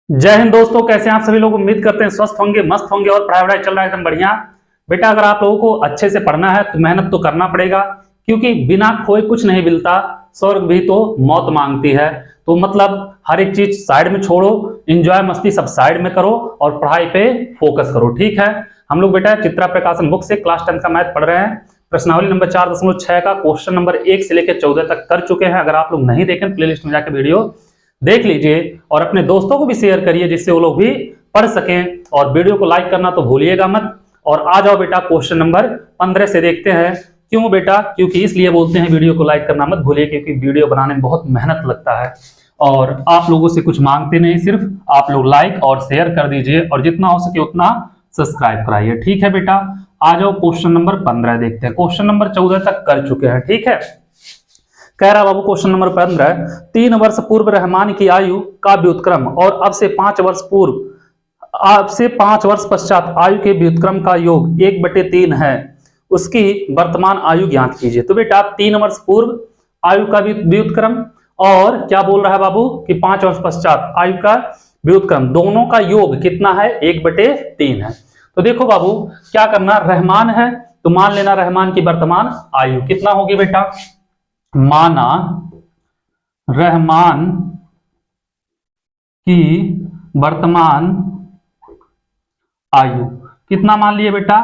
जय हिंद दोस्तों, कैसे हैं आप सभी लोग। उम्मीद करते हैं स्वस्थ होंगे, मस्त होंगे और पढ़ाई वढ़ाई चल रहा है एकदम बढ़िया। बेटा अगर आप लोगों को अच्छे से पढ़ना है तो मेहनत तो करना पड़ेगा, क्योंकि बिना खोए कुछ नहीं मिलता। स्वर्ग भी तो मौत मांगती है। तो मतलब हर एक चीज साइड में छोड़ो, इंजॉय मस्ती सब साइड में करो और पढ़ाई पे फोकस करो। ठीक है, हम लोग बेटा चित्रा प्रकाशन बुक से क्लास 10 का मैथ पढ़ रहे हैं। प्रश्नावली नंबर 4.6 का क्वेश्चन नंबर 1 से लेकर 14 तक कर चुके हैं। अगर आप लोग नहीं देखें प्लेलिस्ट में जाकर वीडियो देख लीजिए और अपने दोस्तों को भी शेयर करिए, जिससे वो लोग भी पढ़ सकें। और वीडियो को लाइक करना तो भूलिएगा मत। और आ जाओ बेटा क्वेश्चन नंबर 15 से देखते हैं। क्यों बेटा? क्योंकि इसलिए बोलते हैं वीडियो को लाइक करना मत भूलिए, क्योंकि वीडियो बनाने में बहुत मेहनत लगता है और आप लोगों से कुछ मांगते नहीं, सिर्फ आप लोग लाइक और शेयर कर दीजिए और जितना हो सके उतना सब्सक्राइब कराइए। ठीक है बेटा, आ जाओ क्वेश्चन नंबर 15 देखते हैं। क्वेश्चन नंबर 14 तक कर चुके हैं। ठीक है, कह रहा बाबू क्वेश्चन नंबर 15, 3 वर्ष पूर्व रहमान की आयु का व्युत्क्रम और अब से 5 वर्ष पश्चात आयु के व्युत्क्रम का योग 1/3 है। उसकी वर्तमान आयु ज्ञात कीजिए। तो बेटा 3 वर्ष पूर्व आयु का व्युत्क्रम और क्या बोल रहा है बाबू कि 5 वर्ष पश्चात आयु का व्युत्क्रम, दोनों का योग कितना है? 1/3 है। तो देखो बाबू क्या करना, रहमान है तो मान लेना रहमान की वर्तमान आयु कितना होगी बेटा। माना रहमान की वर्तमान आयु कितना मान लिए बेटा?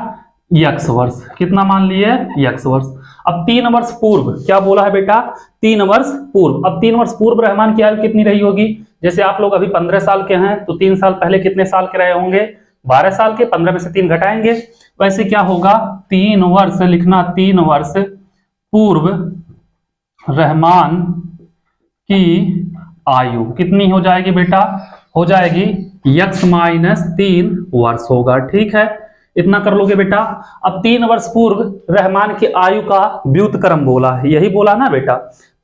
x वर्ष। कितना मान लिए? x वर्ष। अब 3 वर्ष पूर्व क्या बोला है बेटा? 3 वर्ष पूर्व। अब 3 वर्ष पूर्व रहमान की आयु कितनी रही होगी? जैसे आप लोग अभी 15 साल के हैं तो 3 साल पहले कितने साल के रहे होंगे? 12 साल के। 15 में से 3 घटाएंगे, वैसे क्या होगा? 3 वर्ष लिखना। 3 वर्ष पूर्व रहमान की आयु कितनी हो जाएगी बेटा? हो जाएगी x - 3 वर्ष होगा। ठीक है, इतना कर लोगे बेटा। अब 3 वर्ष पूर्व रहमान की आयु का व्युत्क्रम बोला है, यही बोला ना बेटा।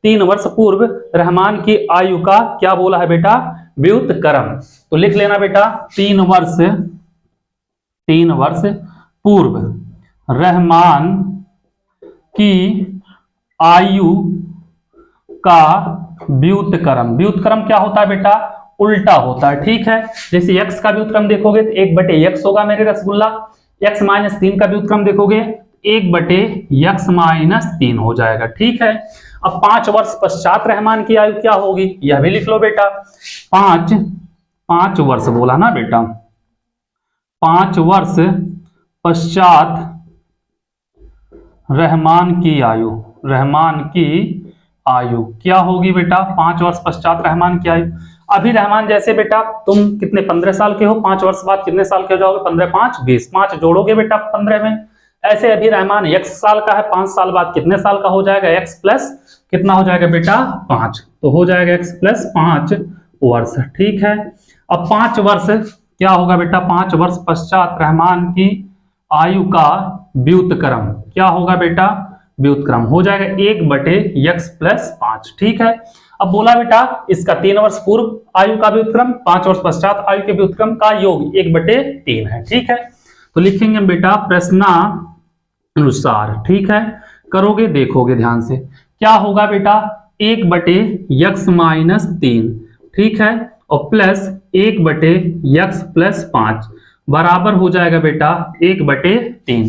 3 वर्ष पूर्व रहमान की आयु का क्या बोला है बेटा? व्युत्क्रम। तो लिख लेना बेटा 3 वर्ष पूर्व रहमान की आयु का व्युत्क्रम। व्युत्क्रम क्या होता है बेटा? उल्टा होता है। ठीक है, जैसे x का व्युत्क्रम देखोगे तो 1/x होगा मेरे रसगुल्ला। x - 3 का व्युत्क्रम देखोगे 1/x - 3 हो जाएगा। ठीक है, अब 5 वर्ष पश्चात रहमान की आयु क्या होगी यह भी लिख लो बेटा। 5 वर्ष बोला ना बेटा। 5 वर्ष पश्चात रहमान की आयु क्या होगी बेटा? 5 वर्ष पश्चात रहमान की आयु। अभी रहमान जैसे बेटा तुम कितने 15 साल के हो, 5 वर्ष बाद कितने साल के हो जाओगे? 15 5 20, 5 जोड़ोगे बेटा 15 में। ऐसे अभी रहमान x साल का है, 5 साल बाद कितने साल का हो जाएगा? x प्लस कितना हो जाएगा बेटा? 5। तो हो जाएगा x प्लस 5 वर्ष। ठीक है, अब 5 वर्ष क्या होगा बेटा? 5 वर्ष पश्चात रहमान की आयु का व्युत्क्रम क्या होगा बेटा? व्युत्क्रम हो जाएगा 1/x + 5। ठीक है, अब बोला बेटा इसका 3 वर्ष पूर्व आयु का व्युत्क्रम 5 वर्ष पश्चात आयु के व्युत्क्रम का योग 1/3 है। ठीक है, तो लिखेंगे बेटा प्रश्नानुसार। ठीक है, करोगे देखोगे ध्यान से क्या होगा बेटा? 1/x - 3। ठीक है, और प्लस 1/x + 5 बराबर हो जाएगा बेटा 1/3।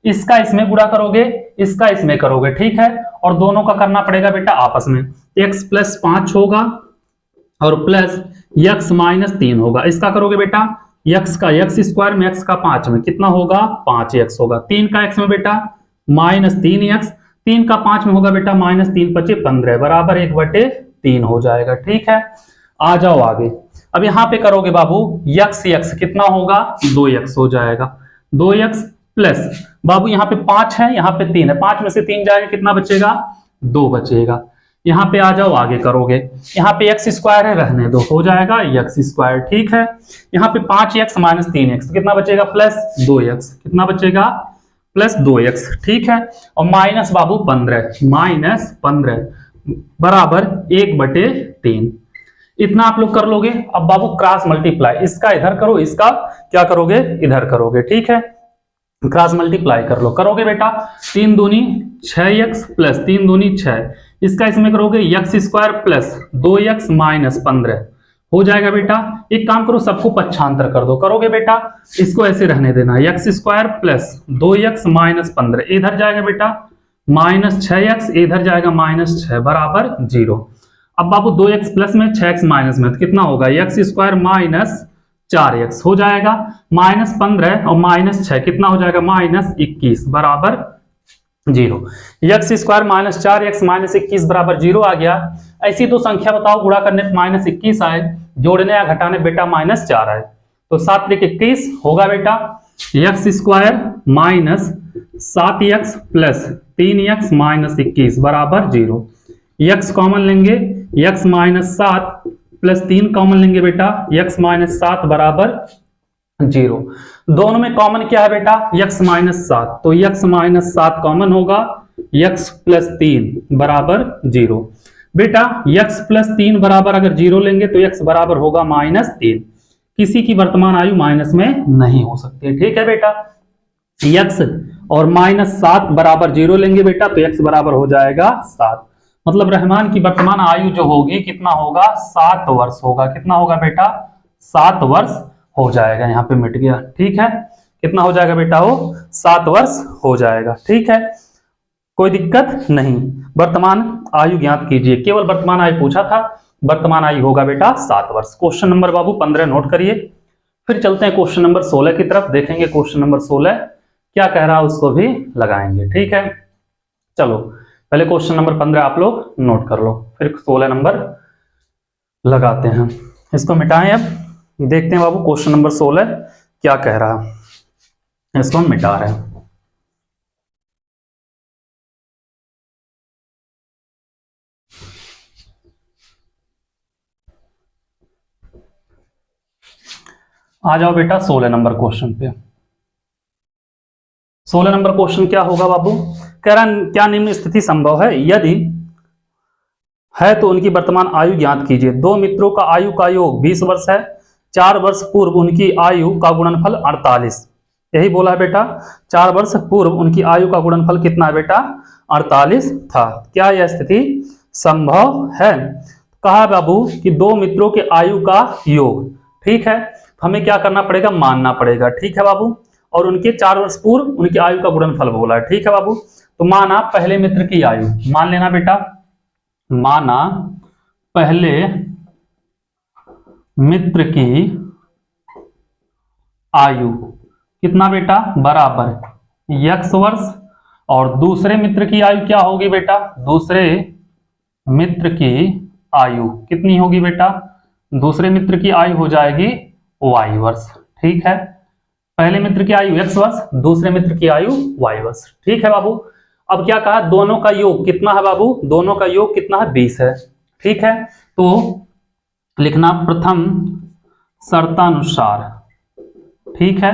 इसका इसमें गुणा करोगे, इसका इसमें करोगे। ठीक है, और दोनों का करना पड़ेगा बेटा आपस में। x + 5 होगा और प्लस x - 3 होगा। इसका करोगे बेटा x का x² में x का 5 में कितना होगा? 5x होगा। 3 का x में बेटा -3x, 3 का 5 में होगा बेटा -3 × 5 = 15 बराबर 1/3 हो जाएगा। ठीक है, आ जाओ आगे। अब यहां पे करोगे बाबू x कितना होगा? 2x हो जाएगा। 2x प्लस बाबू यहाँ पे 5 है, यहाँ पे 3 है, 5 में से 3 जाएगा कितना बचेगा? 2 बचेगा। यहाँ पे आ जाओ आगे करोगे, यहाँ पे x² है, रहने दो, हो जाएगा x²। ठीक है, यहाँ पे 5x - 3x तो कितना बचेगा? +2x। कितना बचेगा? +2x। ठीक है, और माइनस बाबू 15 बराबर 1/3। इतना आप लोग कर लोगे। अब बाबू क्रॉस मल्टीप्लाई, इसका इधर करो, इसका क्या करोगे? इधर करोगे। ठीक है, क्रॉस मल्टीप्लाई कर लो। करोगे बेटा 3 दूनी 6x + 3 दूनी 6, इसका इसमें करोगे x² + 2x - 15 हो जाएगा बेटा। एक काम करो, सबको पक्षांतर कर दो। करोगे बेटा, इसको ऐसे रहने देना, x square plus 2x minus 15 इधर जाएगा बेटा माइनस 6x, इधर जाएगा माइनस 6 बराबर 0। अब बाबू 2x प्लस में 6x माइनस में तो कितना होगा, एक्स स्क्वायर माइनस 4x हो जाएगा, माइनस 15 और माइनस 6 कितना हो जाएगा माइनस 21 बराबर 0। X square minus 4x minus 21 बराबर 0 आ गया। ऐसी दो संख्या बताओ गुणा करने पर माइनस 21 आए, जोड़ने या घटाने बेटा माइनस 4 आए, तो 7 त्रिक 21 होगा बेटा x square minus 7x plus 3x minus 21 बराबर 0। x कॉमन लेंगे, x माइनस 7 प्लस 3 कॉमन लेंगे बेटा, x माइनस 7 बराबर 0। दोनों में कॉमन क्या है बेटा, x माइनस 7, तो x माइनस 7 कॉमन होगा, x प्लस 3 बराबर 0। बेटा x प्लस 3 बराबर अगर 0 लेंगे तो x बराबर होगा माइनस 3। किसी की वर्तमान आयु माइनस में नहीं हो सकती, ठीक है बेटा। x और माइनस 7 बराबर 0 लेंगे बेटा तो x बराबर हो जाएगा 7। मतलब रहमान की वर्तमान आयु जो होगी कितना होगा, 7 वर्ष होगा। कितना होगा बेटा, 7 वर्ष हो जाएगा। यहाँ पे मिट गया, ठीक है। कितना हो जाएगा बेटा, वो 7 वर्ष हो जाएगा, ठीक है, कोई दिक्कत नहीं। वर्तमान आयु ज्ञात कीजिए, केवल वर्तमान आयु पूछा था, वर्तमान आयु होगा बेटा 7 वर्ष। क्वेश्चन नंबर बाबू 15 नोट करिए। फिर चलते हैं क्वेश्चन नंबर 16 की तरफ, देखेंगे क्वेश्चन नंबर 16 क्या कह रहा है उसको भी लगाएंगे, ठीक है। चलो पहले क्वेश्चन नंबर 15 आप लोग नोट कर लो, फिर 16 नंबर लगाते हैं। इसको मिटाएं, अब देखते हैं बाबू क्वेश्चन नंबर 16 क्या कह रहा है। इसको हम मिटा रहे हैं। आ जाओ बेटा 16 नंबर क्वेश्चन पे। 16 नंबर क्वेश्चन क्या होगा बाबू, कह रहा क्या निम्न स्थिति संभव है, यदि है तो उनकी वर्तमान आयु ज्ञात कीजिए। दो मित्रों का आयु का योग 20 वर्ष है, 4 वर्ष पूर्व उनकी आयु का गुणनफल 48, यही बोला है बेटा। 4 वर्ष पूर्व उनकी आयु का गुणनफल कितना है बेटा, 48 था। क्या यह स्थिति संभव है। कहा बाबू कि दो मित्रों के आयु का योग, ठीक है, हमें क्या करना पड़ेगा, मानना पड़ेगा, ठीक है बाबू। और उनके 4 वर्ष पूर्व उनकी आयु का गुणनफल बोला है, ठीक है बाबू। तो माना पहले मित्र की आयु, मान लेना बेटा, माना पहले मित्र की आयु कितना बेटा, बराबर x वर्ष, और दूसरे मित्र की आयु क्या होगी बेटा, दूसरे मित्र की आयु कितनी होगी बेटा, दूसरे मित्र की आयु हो जाएगी y वर्ष, ठीक है। पहले मित्र की आयु x वर्ष, दूसरे मित्र की आयु y वर्ष, ठीक है बाबू। अब क्या कहा, दोनों का योग कितना है बाबू, दोनों का योग कितना है, 20 है, ठीक है। तो लिखना प्रथम शर्तानुसार, ठीक है,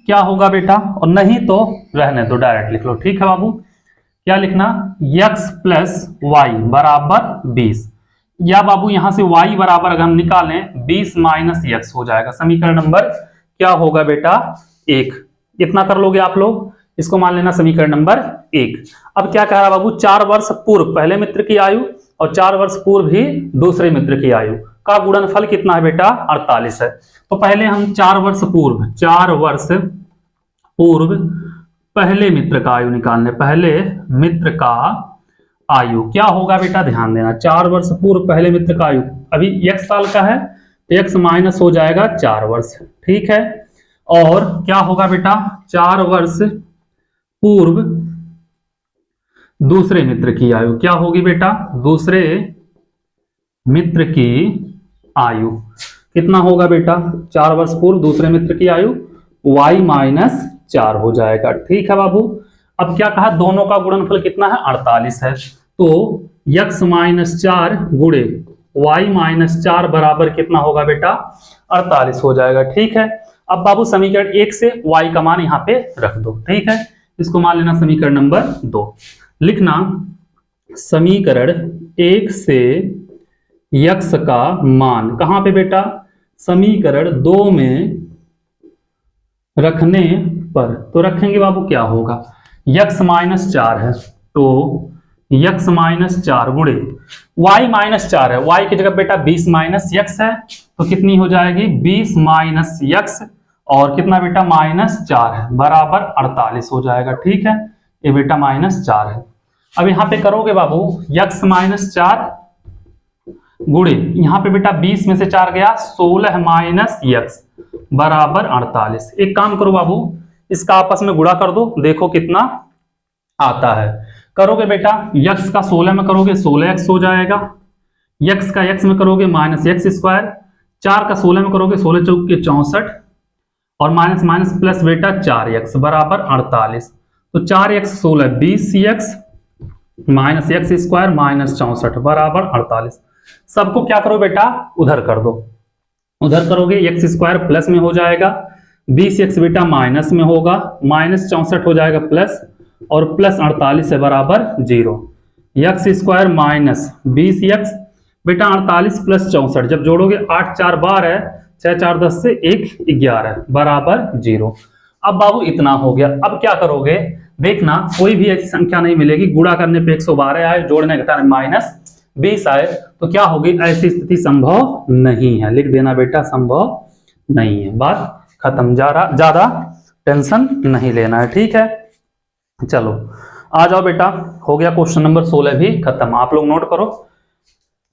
क्या होगा बेटा, और नहीं तो रहने दो, डायरेक्ट लिख लो, ठीक है बाबू। क्या लिखना, x प्लस वाई बराबर 20, या बाबू यहां से y बराबर अगर हम निकालें 20 माइनस x हो जाएगा। समीकरण नंबर क्या होगा बेटा, 1। कितना कर लोगे आप लोग, इसको मान लेना समीकरण नंबर 1। अब क्या कह रहा बाबू, 4 वर्ष पूर्व पहले मित्र की आयु और 4 वर्ष पूर्व ही दूसरे मित्र की आयु का गुणनफल कितना है बेटा, 48 है। तो पहले हम 4 वर्ष पूर्व पहले मित्र का आयु निकालने, पहले मित्र का आयु क्या होगा बेटा, ध्यान देना, 4 वर्ष पूर्व पहले मित्र का आयु, अभी x साल का है तो x माइनस हो जाएगा 4 वर्ष, ठीक है। और क्या होगा बेटा, 4 वर्ष पूर्व दूसरे मित्र की आयु क्या होगी बेटा, दूसरे मित्र की आयु कितना होगा बेटा, 4 वर्ष पूर्व दूसरे मित्र की आयु y माइनस 4 हो जाएगा, ठीक है बाबू। अब क्या कहा, दोनों का गुणनफल कितना है, 48 है, तो x माइनस 4 गुणे y माइनस 4 बराबर कितना होगा बेटा, 48 हो जाएगा, ठीक है। अब बाबू समीकरण 1 से y का मान यहाँ पे रख दो, ठीक है, इसको मान लेना समीकरण नंबर 2। लिखना समीकरण 1 से x का मान कहां पे बेटा, समीकरण 2 में रखने पर, तो रखेंगे बाबू क्या होगा, x माइनस 4 है तो यक्स माइनस 4 गुणे वाई माइनस 4 है, वाई की जगह बेटा 20 माइनस यक्स है, तो कितनी हो जाएगी 20 माइनस यक्स और कितना बेटा माइनस 4 है बराबर 48 हो जाएगा। ठीक है, ये बेटा माइनस 4 है। अब यहां पे करोगे बाबू यक्स माइनस 4 गुणे यहां पे बेटा 20 में से 4 गया 16 माइनस यक्स बराबर 48। एक काम करो बाबू, इसका आपस में गुणा कर दो, देखो कितना आता है। करोगे बेटा यक्स का 16 में करोगे 16x हो जाएगा, यक्स का x में करोगे माइनस एक्स स्क्वायर, 4 का 16 में करोगे 16 चौक के 64 और माइनस माइनस प्लस बेटा 4x बराबर 48। तो 4x 16 20x minus x square minus 64 बराबर 48। सबको क्या करो बेटा उधर कर दो, उधर करोगे एक्स स्क्वायर प्लस में हो जाएगा, 20x बेटा माइनस में होगा, माइनस 64 हो जाएगा प्लस और प्लस 48 है बराबर 0। एक्स स्क्वायर माइनस 20x बेटा 48 प्लस 64 जब जोड़ोगे 8 4 12 है, 6 4 10 से 1 11 बराबर 0। अब बाबू इतना हो गया। अब क्या करोगे देखना, कोई भी ऐसी संख्या नहीं मिलेगी गुणा करने पे 112 आए, जोड़ने घटाने माइनस 20 आए, तो क्या होगी ऐसी स्थिति संभव नहीं है। लिख देना बेटा संभव नहीं है, बात खत्म। ज्यादा टेंशन नहीं लेना है। ठीक है, चलो आ जाओ बेटा, हो गया क्वेश्चन नंबर 16 भी खत्म। आप लोग नोट करो,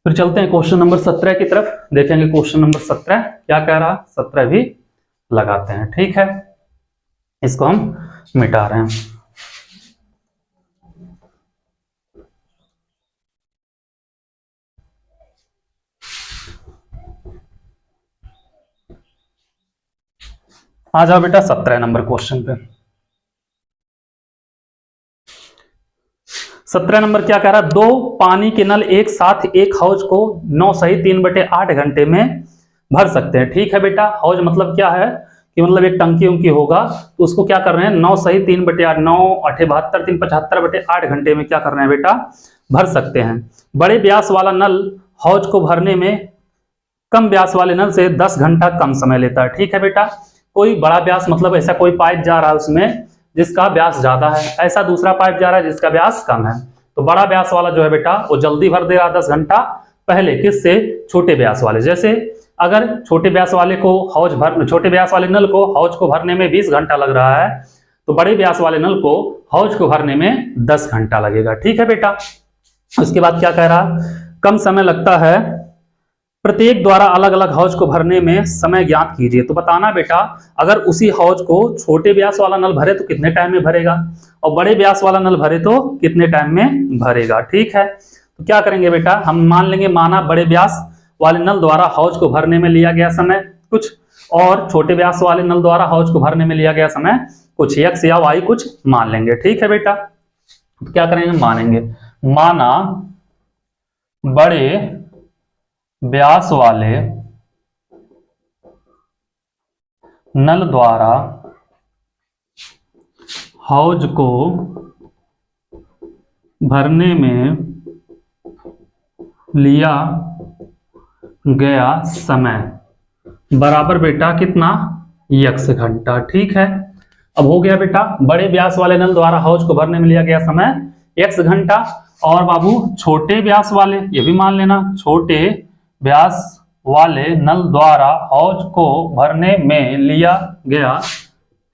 फिर चलते हैं क्वेश्चन नंबर 17 की तरफ, देखेंगे क्वेश्चन नंबर 17 क्या कह रहा, 17 भी लगाते हैं। ठीक है, इसको हम मिटा रहे हैं। आ जाओ बेटा 17 नंबर क्वेश्चन पे। 17 नंबर क्या कह रहा है, 2 पानी के नल एक साथ एक हौज को 9 सही 3/8 घंटे में भर सकते हैं। ठीक है बेटा, हौज मतलब क्या है कि मतलब एक टंकी उंकी होगा, तो उसको क्या कर रहे हैं 9 सही 3/8 9 8 72 3 75/8 घंटे में क्या कर रहे हैं बेटा भर सकते हैं। बड़े व्यास वाला नल हौज को भरने में कम व्यास वाले नल से 10 घंटा कम समय लेता है। ठीक है बेटा, कोई बड़ा व्यास मतलब ऐसा कोई पाइप जा रहा है उसमें जिसका व्यास ज्यादा है, ऐसा दूसरा पाइप जा रहा है जिसका व्यास कम है, तो बड़ा व्यास वाला जो है बेटा वो जल्दी भर दे रहा 10 घंटा पहले, किससे छोटे व्यास वाले। जैसे अगर छोटे व्यास वाले को छोटे व्यास वाले नल को हौज को भरने में 20 घंटा लग रहा है, तो बड़े व्यास वाले नल को हौज को भरने में 10 घंटा लगेगा। ठीक है बेटा, उसके बाद क्या कह रहा, कम समय लगता है प्रत्येक द्वारा अलग अलग हौज को भरने में समय ज्ञात कीजिए। तो बताना बेटा अगर उसी हौज को छोटे व्यास वाला नल भरे तो कितने टाइम में भरेगा और बड़े व्यास वाला नल भरे तो कितने टाइम में भरेगा। ठीक है, तो क्या करेंगे बेटा, हम मान लेंगे माना बड़े व्यास वाले नल द्वारा हौज को भरने में लिया गया समय कुछ और छोटे व्यास वाले नल द्वारा हौज को भरने में लिया गया समय कुछ, एक्स या वाई कुछ मान लेंगे। ठीक है बेटा, तो क्या करेंगे मानेंगे, माना बड़े व्यास वाले नल द्वारा हौज को भरने में लिया गया समय बराबर बेटा कितना यक्स घंटा। ठीक है, अब हो गया बेटा बड़े व्यास वाले नल द्वारा हौज को भरने में लिया गया समय एक्स घंटा, और बाबू छोटे व्यास वाले ये भी मान लेना, छोटे व्यास वाले नल द्वारा हौज को भरने में लिया गया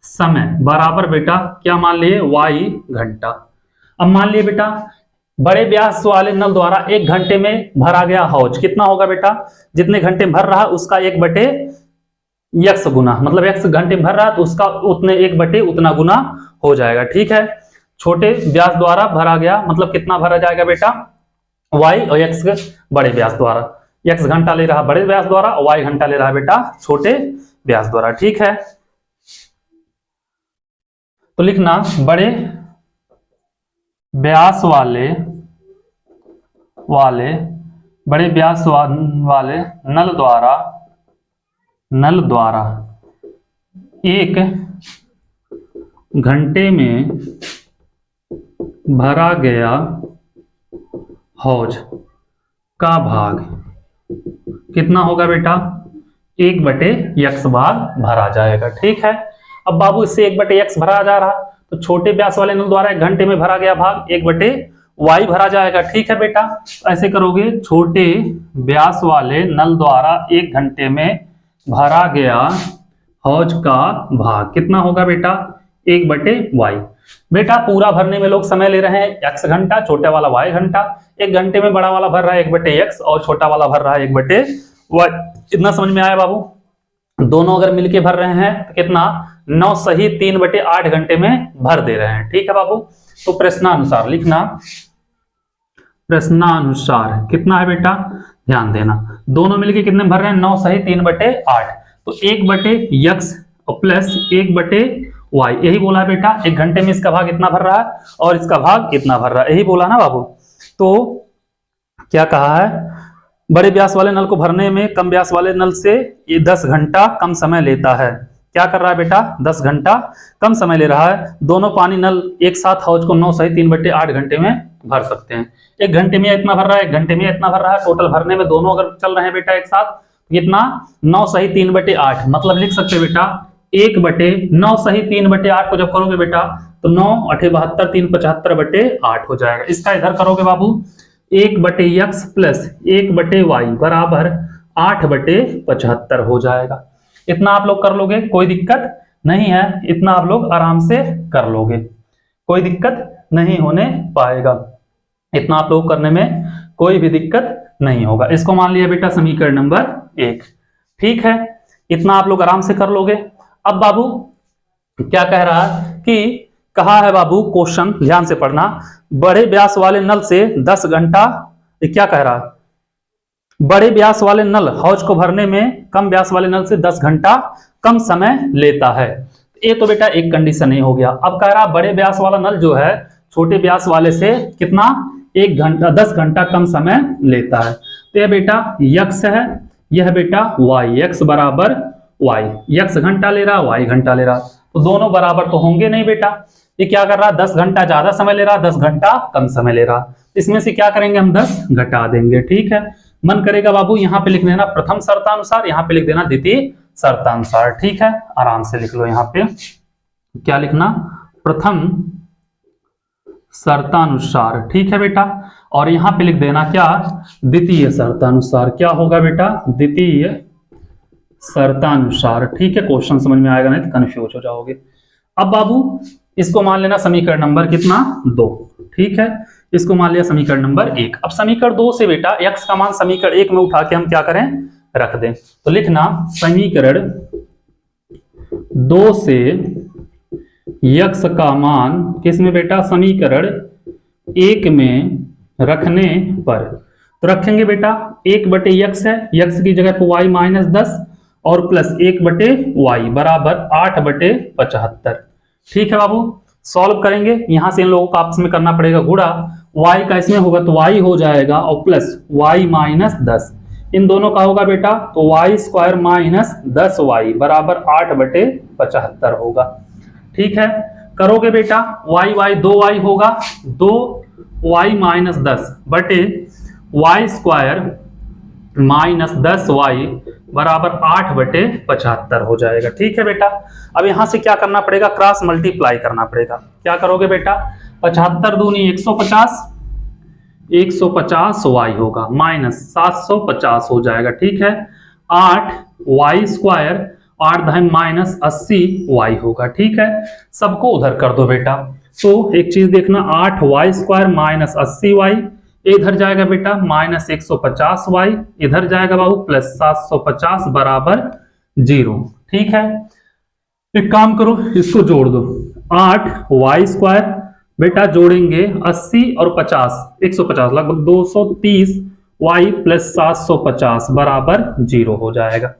समय बराबर बेटा क्या मान लिए वाई घंटा। अब मान लिए बेटा बड़े व्यास वाले नल द्वारा 1 घंटे में भरा गया हौज कितना होगा बेटा, जितने घंटे में भर रहा उसका 1/x गुना, मतलब x घंटे में भर रहा तो उसका उतने 1 उतना गुना हो जाएगा। ठीक है, छोटे व्यास द्वारा भरा गया मतलब कितना भरा जाएगा बेटा y और x बड़े व्यास द्वारा, x घंटा ले रहा बड़े व्यास द्वारा और y घंटा ले रहा बेटा छोटे व्यास द्वारा। ठीक है, तो लिखना बड़े व्यास वाले बड़े व्यास वाले नल द्वारा 1 घंटे में भरा गया हौज का भाग कितना होगा बेटा 1/x भाग भरा जाएगा। ठीक है, अब बाबू इससे 1/x भरा जा रहा तो छोटे व्यास वाले नल द्वारा 1 घंटे में भरा गया भाग 1/y y भरा जाएगा। ठीक है बेटा, ऐसे करोगे, छोटे व्यास वाले नल द्वारा 1 घंटे में भरा गया हौज का भाग कितना होगा बेटा, 1/y। बेटा पूरा भरने में लोग समय ले रहे हैं x घंटा, छोटा वाला y घंटा। 1 घंटे में बड़ा वाला भर रहा है 1/x और छोटा वाला भर रहा है 1/y। इतना समझ में आया बाबू? दोनों अगर मिलके भर रहे हैं तो कितना, 9 सही 3/8 घंटे में भर दे रहे हैं। ठीक है बाबू, तो प्रश्नानुसार लिखना, प्रश्नानुसार कितना है बेटा, ध्यान देना, दोनों मिलके कितने भर रहे हैं, 9 सही 3/8, तो 1/x प्लस 1/y, यही बोला है बेटा। 1 घंटे में इसका भाग इतना भर रहा है और इसका भाग इतना भर रहा है, यही बोला ना बाबू। तो क्या कहा है, बड़े व्यास वाले नल को भरने में कम व्यास वाले नल से ये 10 घंटा कम समय लेता है। क्या कर रहा है बेटा, 10 घंटा कम समय ले रहा है। दोनों पानी नल एक साथ हौज को 9 सही 3/8 घंटे में भर सकते हैं। 1 घंटे में इतना भर रहा है, 1 घंटे में इतना भर रहा है, टोटल भरने में दोनों अगर चल रहे हैं बेटा एक साथ, कितना, 9 सही 3/8, मतलब लिख सकते हैं बेटा 1/9 सही 3/8 को जब करोगे बेटा तो 9 8 72 3 75/8 हो जाएगा। इसका इधर करोगे बाबू 1/x प्लस 1/y बराबर 8/75 हो जाएगा। इतना आप लोग कर लोगे, कोई दिक्कत नहीं है, इतना आप लोग आराम से कर लोगे, कोई दिक्कत नहीं होने पाएगा, इतना आप लोग करने में कोई भी दिक्कत नहीं होगा। इसको मान लिया बेटा समीकरण नंबर 1। ठीक है, इतना आप लोग आराम से कर लोगे। अब बाबू क्या कह रहा है कि कहा है बाबू, क्वेश्चन ध्यान से पढ़ना, बड़े व्यास वाले नल से 10 घंटा, क्या कह रहा है, बड़े व्यास वाले नल हौज को भरने में कम व्यास वाले नल से 10 घंटा कम समय लेता है। ये तो बेटा एक कंडीशन ही हो गया। अब कह रहा बड़े व्यास वाला नल जो है छोटे व्यास वाले से कितना, 1 घंटा 10 घंटा कम समय लेता है। तो यह बेटा x है, यह बेटा y, x बराबर y, x घंटा ले रहा, y घंटा ले रहा, तो दोनों बराबर तो होंगे नहीं बेटा। ये क्या कर रहा, 10 घंटा ज्यादा समय ले रहा, 10 घंटा कम समय ले रहा, इसमें से क्या करेंगे हम, 10 घटा देंगे। ठीक है, मन करेगा बाबू यहाँ पे लिख देना प्रथम शर्तानुसार, यहाँ पे लिख देना द्वितीय शर्तानुसार। ठीक है, आराम से लिख लो, यहाँ पे क्या लिखना, प्रथम शर्तानुसार। ठीक है बेटा, और यहाँ पे लिख देना क्या, द्वितीय शर्तानुसार। क्या होगा बेटा, द्वितीय शर्तानुसार। ठीक है, क्वेश्चन समझ में आएगा, नहीं तो कंफ्यूज हो जाओगे। अब बाबू इसको मान लेना समीकरण नंबर कितना, 2। ठीक है, इसको मान लिया समीकरण नंबर 1। अब समीकरण 2 से बेटा x का मान समीकरण 1 में उठा के हम क्या करें, रख दें। तो लिखना समीकरण 2 से x का मान किस में बेटा, समीकरण 1 में रखने पर, तो रखेंगे बेटा 1/x है, x की जगह पर y माइनस 10 और प्लस 1/y बराबर 8/75। ठीक है बाबू, सॉल्व करेंगे, यहां से इन लोगों को आपस में करना पड़ेगा गुणा, y का इसमें होगा तो y हो जाएगा और प्लस y माइनस 10, इन दोनों का होगा बेटा तो y² माइनस 10y बराबर 8/75 होगा। ठीक है, करोगे बेटा y 2y होगा, 2y माइनस 10 बटे y² माइनस 10y बराबर 8/75 हो जाएगा। ठीक है बेटा, अब यहां से क्या करना पड़ेगा, क्रॉस मल्टीप्लाई करना पड़ेगा। क्या करोगे बेटा, 75 दूनी 150, 150y होगा माइनस 750 हो जाएगा। ठीक है, 8y² 8 दाएं माइनस 80y होगा। ठीक है, सबको उधर कर दो बेटा। तो एक चीज देखना, 8y² माइनस 80y, इधर जाएगा बेटा माइनस 150y, इधर जाएगा बाबू प्लस 750 बराबर 0। ठीक है, एक काम करो इसको जोड़ दो, 8y² बेटा जोड़ेंगे 80 और 50 150 लगभग 230y प्लस 750 बराबर 0 हो जाएगा।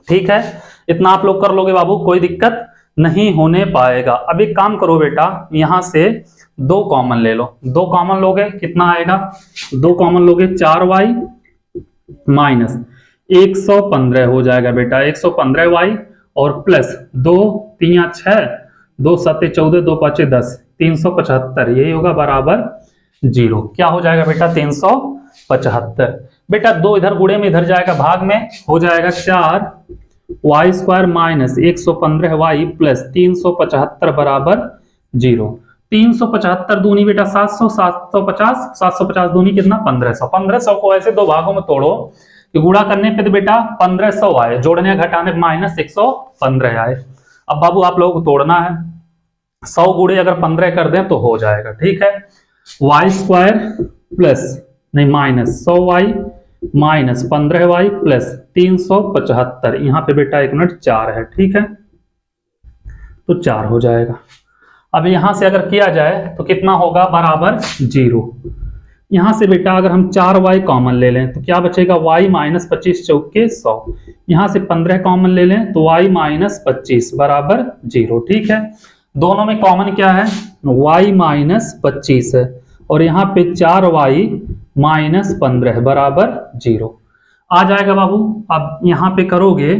ठीक है, इतना आप लोग कर लोगे बाबू, कोई दिक्कत नहीं होने पाएगा। अब एक काम करो बेटा, यहां से 2 कॉमन ले लो, 2 कॉमन लोगे कितना आएगा, 2 कॉमन लोगे 4y माइनस 115 हो जाएगा बेटा, 115y और प्लस 2 3 6 2 7 14 2 5 10 375, यही होगा बराबर 0। क्या हो जाएगा बेटा, 375। बेटा 2 इधर गुणे में इधर जाएगा भाग में, हो जाएगा 4y² माइनस 115y प्लस 375 बराबर 0। 375 दूनी बेटा 700, 750, 750 दूनी कितना 1500। 1500 को ऐसे दो भागों में तोड़ो कि गुणा करने पे तो बेटा 1500 आए, जोड़ने घटाने माइनस 115 आए। अब बाबू आप लोगों को तोड़ना है, 100 गुणे अगर 15 कर दें तो हो जाएगा। ठीक है, वाई स्क्वायर प्लस नहीं minus 100y minus 15y plus 375, यहां पे बेटा 1 मिनट 4 है। ठीक है, तो 4 हो जाएगा। अब यहां से अगर किया जाए तो कितना होगा, बराबर 0। यहां से बेटा अगर हम 4y कॉमन ले लें तो क्या बचेगा, y माइनस 25 चौके 100। यहां से 15 कॉमन ले लें तो y माइनस 25 बराबर 0। ठीक है, दोनों में कॉमन क्या है, y माइनस 25 है और यहाँ पे 4y माइनस 15 बराबर 0 आ जाएगा बाबू। अब यहाँ पे करोगे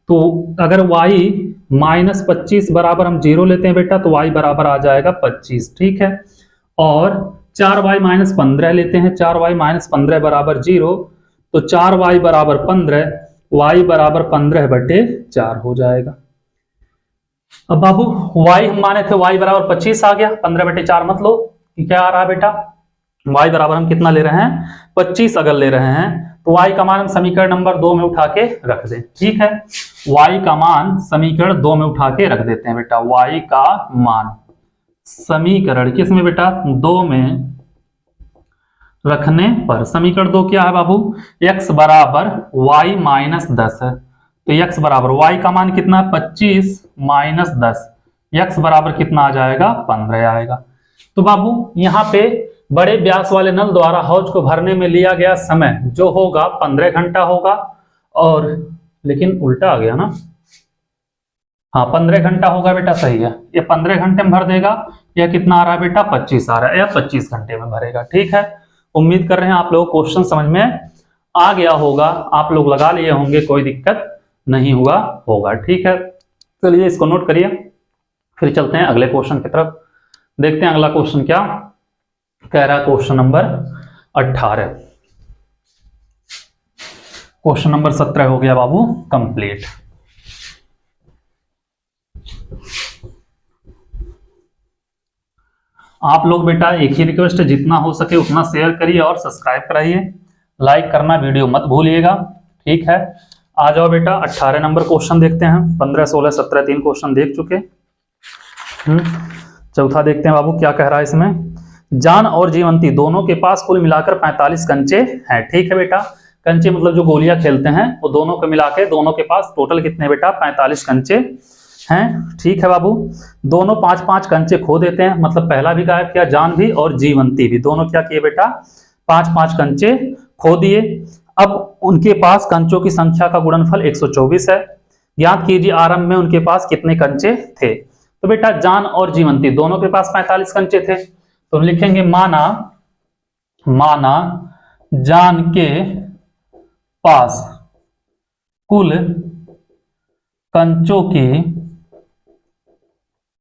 तो अगर y माइनस 25 बराबर हम 0 लेते हैं बेटा तो y बराबर आ जाएगा 25। ठीक है, और 4y माइनस 15 लेते हैं, 4y माइनस 15 बराबर 0, तो 4y बराबर 15, y बराबर 15/4 हो जाएगा। अब बाबू y हम माने थे y बराबर 25 आ गया, 15/4 मत लो कि क्या आ रहा है बेटा, y बराबर हम कितना ले रहे हैं 25 अगर ले रहे हैं तो y का मान हम समीकरण नंबर 2 में उठा के रख दें। ठीक है, y का मान समीकरण 2 में उठा के रख देते हैं बेटा, y का मान समीकरण किसमें बेटा 2 में रखने पर, समीकरण 2 क्या है बाबू, x बराबर y माइनस 10 है, तो x बराबर y का मान कितना 25 माइनस 10, x बराबर कितना आ जाएगा 15 आएगा। तो बाबू यहाँ पे बड़े व्यास वाले नल द्वारा हौज को भरने में लिया गया समय जो होगा 15 घंटा होगा, और लेकिन उल्टा आ गया ना, हाँ 15 घंटा होगा बेटा, सही है, ये 15 घंटे में भर देगा, या कितना आ रहा है बेटा 25 आ रहा है, या 25 घंटे में भरेगा। ठीक है, उम्मीद कर रहे हैं आप लोग क्वेश्चन समझ में आ गया होगा, आप लोग लगा लिए होंगे, कोई दिक्कत नहीं हुआ होगा। ठीक है, चलिए इसको नोट करिए, फिर चलते हैं अगले क्वेश्चन की तरफ, देखते हैं अगला क्वेश्चन क्या कह रहा है। क्वेश्चन नंबर 18, क्वेश्चन नंबर 17 हो गया बाबू कंप्लीट। आप लोग बेटा एक ही रिक्वेस्ट है, जितना हो सके उतना शेयर करिए और सब्सक्राइब कराइए, लाइक करना वीडियो मत भूलिएगा। ठीक है, आ जाओ बेटा 18 नंबर क्वेश्चन देखते हैं। 15, 16, 17 3 क्वेश्चन देख चुके, चौथा देखते हैं बाबू क्या कह रहा है इसमें। जान और जीवंती दोनों के पास कुल मिलाकर 45 कंचे हैं। ठीक है बेटा, कंचे मतलब जो गोलियां खेलते हैं वो दोनों को मिला के दोनों के पास टोटल कितने बेटा 45 कंचे हैं। ठीक है बाबू, दोनों 5-5 कंचे खो देते हैं, मतलब पहला भी गायब किया, जान भी और जीवंती भी, दोनों क्या किए बेटा 5-5 कंचे खो दिए। अब उनके पास कंचों की संख्या का गुणनफल 124 है। ज्ञात कीजिए आरंभ में उनके पास कितने कंचे थे। तो बेटा जान और जीवंती दोनों के पास 45 कंचे थे, तो हम लिखेंगे माना जान के पास कुल कंचों की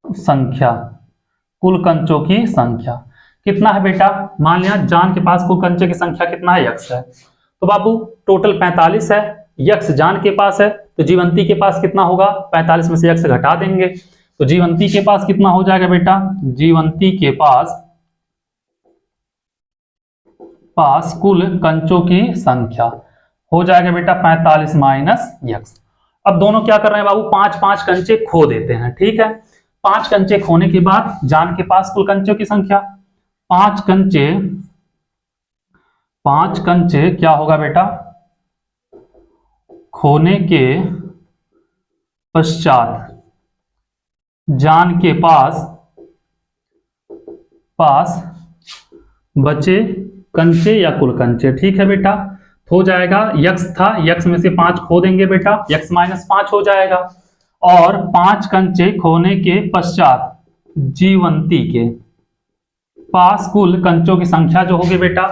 संख्या, कुल कंचों की संख्या कितना है बेटा, मान लिया जान के पास कुल कंचे की संख्या कितना है x है, तो बाबू टोटल 45 है, x जान के पास है, तो जीवंती के पास कितना होगा 45 में से x घटा देंगे, तो जीवंती के पास कितना हो जाएगा बेटा, जीवंती के पास कुल कंचों की संख्या हो जाएगा बेटा 45 माइनस x। अब दोनों क्या कर रहे हैं बाबू 5-5 कंचे खो देते हैं। ठीक है, 5 कंचे खोने के बाद जान के पास कुल कंचों की संख्या 5 कंचे क्या होगा बेटा, खोने के पश्चात जान के पास बचे कंचे या कुल कंचे। ठीक है बेटा, हो जाएगा x था, x में से 5 खो देंगे बेटा, x माइनस 5 हो जाएगा, और 5 कंचे खोने के पश्चात जीवंती के पास कुल कंचों की संख्या जो होगी बेटा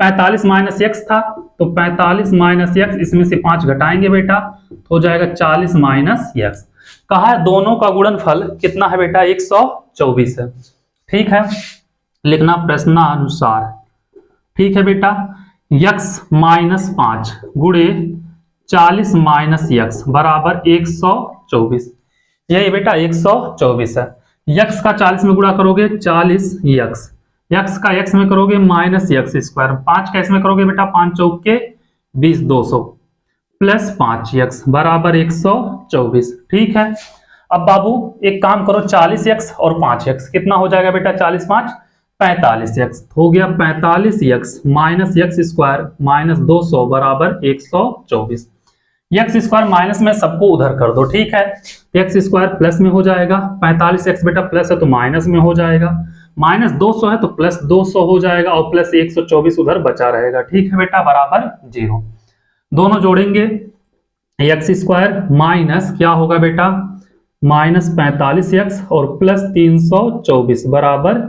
45 माइनस x था, तो 45 माइनस x, इसमें से 5 घटाएंगे बेटा, तो हो जाएगा 40 माइनस x। कहा है दोनों का गुणनफल कितना है बेटा 124 है। ठीक है, लिखना प्रश्नानुसार। ठीक है बेटा, x माइनस 5 गुणे 40 माइनस x बराबर 124, यही बेटा 124 है। यक्स का 40 में गुणा करोगे 40 यक्स, यक्स का एक्स में करोगे माइनस यक्स स्क्वायर, 5 का इसमें करोगे बेटा 5 चौक के 20 200 प्लस 5 यक्स बराबर 124। ठीक है, अब बाबू एक काम करो, 40 यक्स और 5 यक्स कितना हो जाएगा बेटा, 40 5 45 यक्स हो गया, 45 x minus x square minus 200 बराबर 124। यक्स स्क्वायर माइनस में सबको उधर कर दो। ठीक है, एक्स स्क्वायर प्लस में हो जाएगा, 45 एक्स बेटा प्लस है तो माइनस में हो जाएगा, माइनस 200 है तो प्लस 200 हो जाएगा और प्लस 124 उधर बचा रहेगा। ठीक है बेटा, बराबर 0। दोनों जोड़ेंगे, एक्स स्क्वायर माइनस क्या होगा बेटा, माइनस 45 एक्स और प्लस 324 बराबर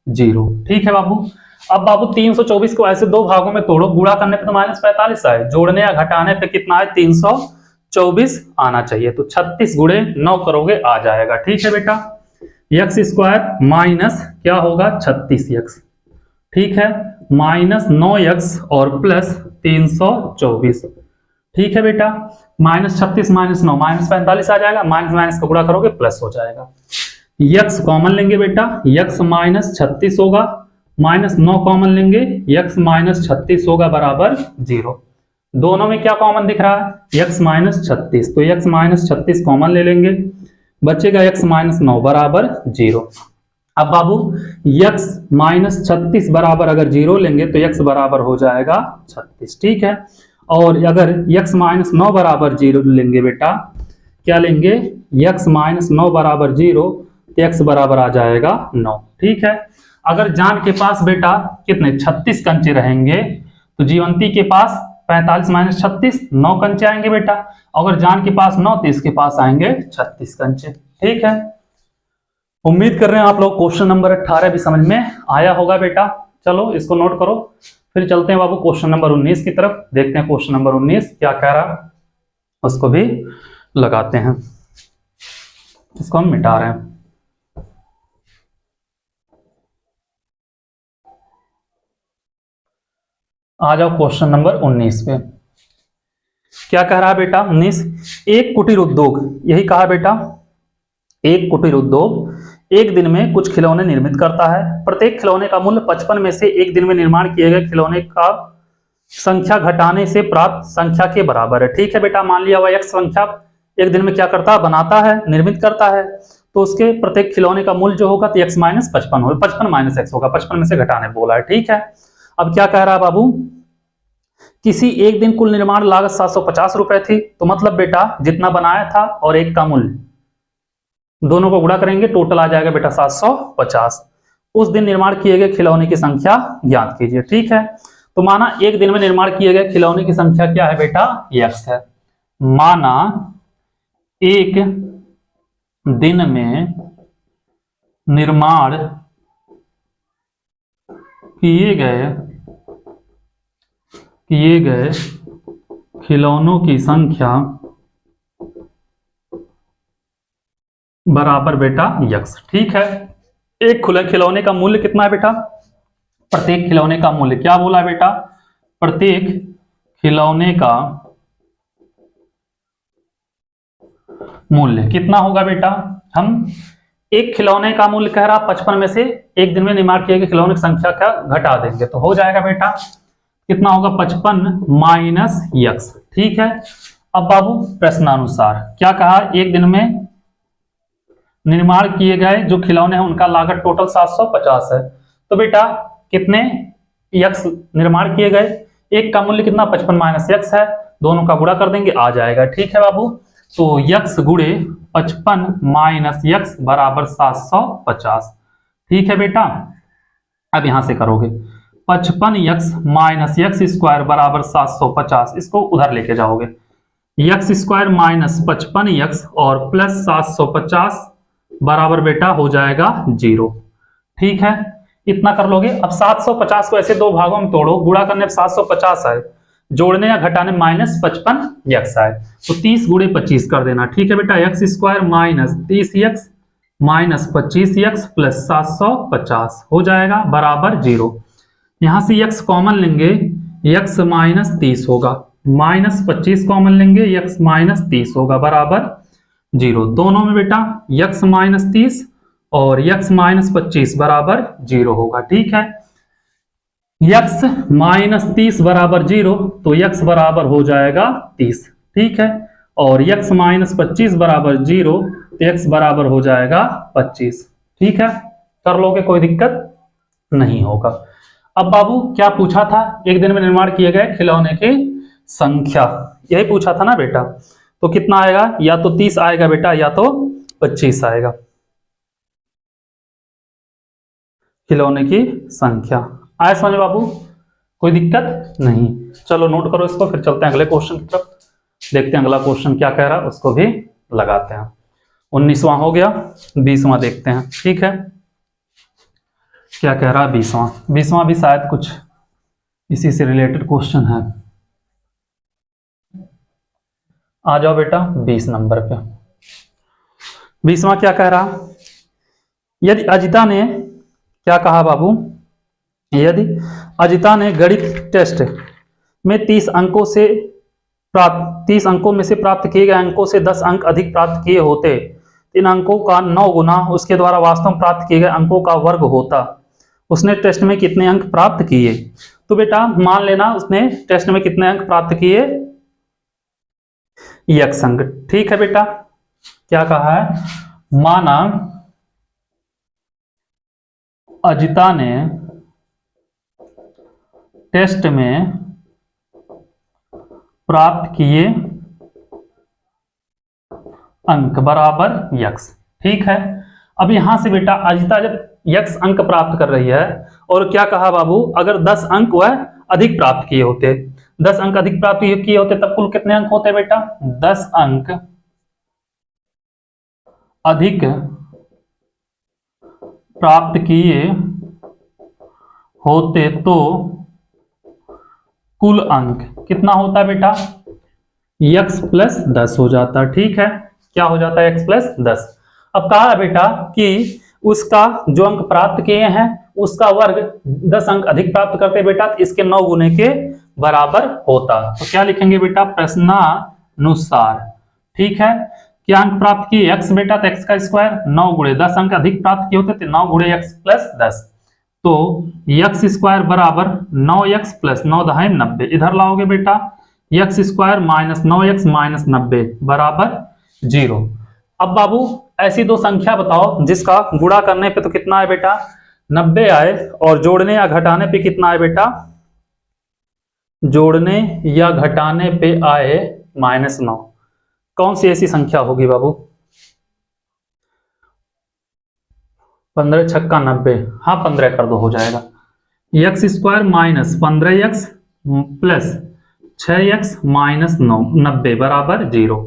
0। ठीक है बाबू, अब बाबू 324 को ऐसे दो भागों में तोड़ो, गुणा करने पे तो माइनस 45 आए, जोड़ने या घटाने पे कितना है 324 आना चाहिए, तो 36 गुणे 9 करोगे आ जाएगा। ठीक है बेटा, एक्स स्क्वायर माइनस क्या होगा 36 एक्स, ठीक है, माइनस 9 एक्स और प्लस 324। ठीक है बेटा, माइनस 36 माइनस 9 माइनस 45 आ जाएगा, माइनस माइनस का गुणा करोगे प्लस हो जाएगा। यक्स कॉमन लेंगे बेटा, यक्स माइनस 36 होगा, माइनस 9 कॉमन लेंगे, यक्स माइनस 36 होगा बराबर 0। दोनों में क्या कॉमन दिख रहा है, यक्स माइनस 36, तो यक्स माइनस 36 कॉमन ले लेंगे, बचेगा यक्स माइनस 9 बराबर 0। अब बाबू यक्स माइनस 36 बराबर अगर 0 लेंगे तो यक्स बराबर हो जाएगा 36। ठीक है, और अगर यक्स माइनस 9 बराबर 0 लेंगे बेटा, क्या लेंगे, यक्स माइनस 9 बराबर 0 तो यक्स बराबर आ जाएगा 9। ठीक है, अगर जान के पास बेटा कितने 36 कंचे रहेंगे तो जीवंती के पास 45 माइनस 36 9 कंचे आएंगे बेटा, अगर जान के पास 9 तो इसके पास आएंगे 36 कंचे। ठीक है, उम्मीद कर रहे हैं आप लोग क्वेश्चन नंबर 18 भी समझ में आया होगा बेटा। चलो इसको नोट करो, फिर चलते हैं बाबू क्वेश्चन नंबर 19 की तरफ, देखते हैं क्वेश्चन नंबर 19 क्या कह रहा, उसको भी लगाते हैं, इसको हम मिटा रहे हैं। आ जाओ क्वेश्चन नंबर 19 पे, क्या कह रहा है बेटा 19, एक कुटीर उद्योग, यही कहा बेटा, एक कुटीर उद्योग एक दिन में कुछ खिलौने निर्मित करता है, प्रत्येक खिलौने का मूल्य 55 में से एक दिन में निर्माण किए गए खिलौने का संख्या घटाने से प्राप्त संख्या के बराबर है। ठीक है बेटा, मान लिया हुआ एक संख्या एक दिन में क्या करता है, बनाता है, निर्मित करता है, तो उसके प्रत्येक खिलौने का मूल्य जो होगा तो एक्स माइनस 55 होगा, 55 माइनस एक्स होगा, 55 में से घटाने बोला है। ठीक है, अब क्या कह रहा है बाबू, किसी एक दिन कुल निर्माण लागत 750 रुपए थी, तो मतलब बेटा जितना बनाया था और एक का मूल्य दोनों को गुणा करेंगे, टोटल आ जाएगा बेटा 750। उस दिन निर्माण किए गए खिलौने की संख्या ज्ञात कीजिए। ठीक है, तो माना एक दिन में निर्माण किए गए खिलौने की संख्या क्या है बेटा, एक्स है, माना एक दिन में निर्माण किए गए खिलौनों की संख्या बराबर बेटा यक्स। ठीक है, एक खुले खिलौने का मूल्य कितना है बेटा, प्रत्येक खिलौने का मूल्य क्या बोला है बेटा, प्रत्येक खिलौने का मूल्य कितना होगा बेटा, हम एक खिलौने का मूल्य कह रहा 55 में से एक दिन में निर्माण किए गए खिलौने की संख्या का घटा देंगे तो हो जाएगा बेटा कितना होगा 55 माइनस यक्स। ठीक है, अब बाबू प्रश्नानुसार क्या कहा, एक दिन में निर्माण किए गए जो खिलौने हैं उनका लागत टोटल 750 है, तो बेटा कितने यक्स निर्माण किए गए, एक का मूल्य कितना 55 माइनस यक्स है, दोनों का गुणा कर देंगे आ जाएगा। ठीक है बाबू, तो यक्स गुणे 55 माइनस यक्स बराबर 750। ठीक है बेटा, अब यहां से करोगे 55 यक्स माइनस यक्स स्क्वायर बराबर 750, इसको उधर लेके जाओगे, यक्स स्क्वायर माइनस 55 यक्स और प्लस 750 बराबर बेटा हो जाएगा 0। ठीक है, इतना कर लोगे। अब 750 को ऐसे दो भागों में तोड़ो, गुणा करने पर 750 आए, जोड़ने या घटाने माइनस 55 यक्स आए, तो 30 गुणे 25 कर देना। ठीक है बेटा, x square minus 30 x minus 25 x plus 750 हो जाएगा बराबर 0। यहां से यक्स कॉमन लेंगे, यक्स माइनस 30 होगा, माइनस 25 कॉमन लेंगे, यक्स माइनस 30 होगा बराबर 0। दोनों में बेटा यक्स माइनस 30 और x माइनस 25 बराबर 0 होगा। ठीक है, x माइनस 30 बराबर 0, तो x बराबर हो जाएगा 30। ठीक है, और x माइनस 25 बराबर 0, तो x बराबर हो जाएगा 25। ठीक है, कर लोगे, कोई दिक्कत नहीं होगा। अब बाबू क्या पूछा था, एक दिन में निर्माण किए गए खिलौने की संख्या, यही पूछा था ना बेटा। तो कितना आएगा, या तो 30 आएगा बेटा, या तो 25 आएगा। खिलौने की संख्या आए समझ बाबू, कोई दिक्कत नहीं। चलो नोट करो इसको, फिर चलते हैं अगले क्वेश्चन की तरफ, देखते हैं अगला क्वेश्चन क्या कह रहा है, उसको भी लगाते हैं। 19वां हो गया, 20वां देखते हैं। ठीक है, क्या कह रहा है 20वां। 20वां भी शायद कुछ इसी से रिलेटेड क्वेश्चन है। आ जाओ बेटा 20 नंबर पे। 20वां क्या कह रहा, यदि अजिता ने, क्या कहा बाबू, यदि अजिता ने गणित टेस्ट में 30 अंकों में से प्राप्त किए गए अंकों से 10 अंक अधिक प्राप्त किए होते, इन अंकों का 9 गुना उसके द्वारा वास्तव में प्राप्त किए गए अंकों का वर्ग होता, उसने टेस्ट में कितने अंक प्राप्त किए। तो बेटा मान लेना उसने टेस्ट में कितने अंक प्राप्त किए, x अंक। ठीक है बेटा, क्या कहा है, माना अजिता ने टेस्ट में प्राप्त किए अंक बराबर x। ठीक है, अब यहां से बेटा अजिता जब x अंक प्राप्त कर रही है, और क्या कहा बाबू, अगर 10 अंक वह अधिक प्राप्त किए होते, 10 अंक अधिक प्राप्त किए होते, तब कुल कितने अंक होते बेटा, 10 अंक अधिक प्राप्त किए होते तो कुल अंक कितना होता बेटा, x प्लस 10 हो जाता। ठीक है, क्या हो जाता है, x प्लस 10। अब कहा है बेटा कि उसका जो अंक प्राप्त किए हैं उसका वर्ग 10 अंक अधिक प्राप्त करते बेटा, तो इसके 9 गुने के बराबर होता। तो क्या लिखेंगे बेटा, प्रश्नानुसार। ठीक है, क्या अंक प्राप्त किए x बेटा, तो x का स्क्वायर 9 गुणे 10 अंक अधिक प्राप्त किए होते, तो 9 गुणे x प्लस 10, तो x स्क्वायर बराबर 9x प्लस 9 दहाई 90। इधर लाओगे बेटा, x square minus 9x minus 90 बराबर 0। अब बाबू ऐसी दो संख्या बताओ जिसका गुणा करने पे तो कितना है बेटा, 90 आए, और जोड़ने या घटाने पे कितना आए बेटा, जोड़ने या घटाने पे आए -9। कौन सी ऐसी संख्या होगी बाबू, 15 छक्का 90, हाँ 15 कर दो हो जाएगा। x square minus 15x plus 6x minus 90 बराबर 0।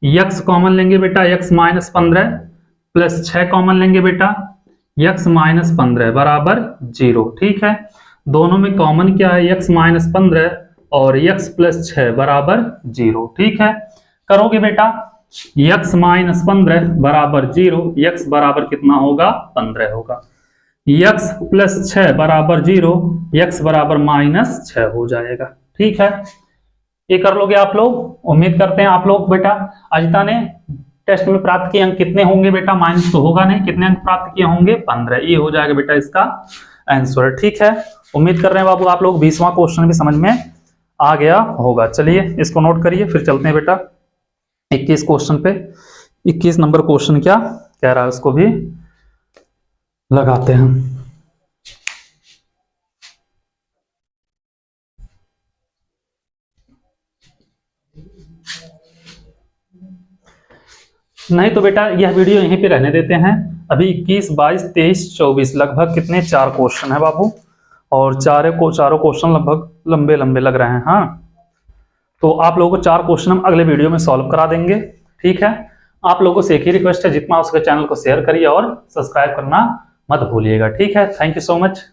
x कॉमन लेंगे बेटा, x माइनस 15 प्लस 6 कॉमन लेंगे बेटा, x माइनस 15 बराबर 0। ठीक है, दोनों में कॉमन क्या है, x माइनस 15 और x प्लस 6 बराबर 0। ठीक है, करोगे बेटा, x माइनस 15 बराबर 0, x बराबर कितना होगा, 15 होगा, x प्लस 6 बराबर 0, x बराबर -6 हो जाएगा। ठीक है, ये कर लोगे आप लोग। उम्मीद करते हैं आप लोग बेटा, अजिता ने टेस्ट में प्राप्त किए अंक कितने होंगे बेटा, माइनस तो होगा नहीं, कितने अंक प्राप्त किए होंगे, 15। ये हो जाएगा बेटा इसका आंसर। ठीक है, उम्मीद कर रहे हैं बाबू आप लोग 20वां क्वेश्चन भी समझ में आ गया होगा। चलिए इसको नोट करिए, फिर चलते हैं बेटा 21 क्वेश्चन पे। 21 नंबर क्वेश्चन क्या कह रहा है उसको भी लगाते हैं। नहीं तो बेटा यह वीडियो यहीं पे रहने देते हैं। अभी 21, 22, 23, 24 लगभग कितने 4 क्वेश्चन है बाबू, और चारों क्वेश्चन लगभग लंबे लंबे लग रहे हैं। हाँ, तो आप लोगों को 4 क्वेश्चन हम अगले वीडियो में सॉल्व करा देंगे। ठीक है, आप लोगों से एक ही रिक्वेस्ट है, जितना उसके चैनल को शेयर करिए और सब्सक्राइब करना मत भूलिएगा। ठीक है, थैंक यू सो मच।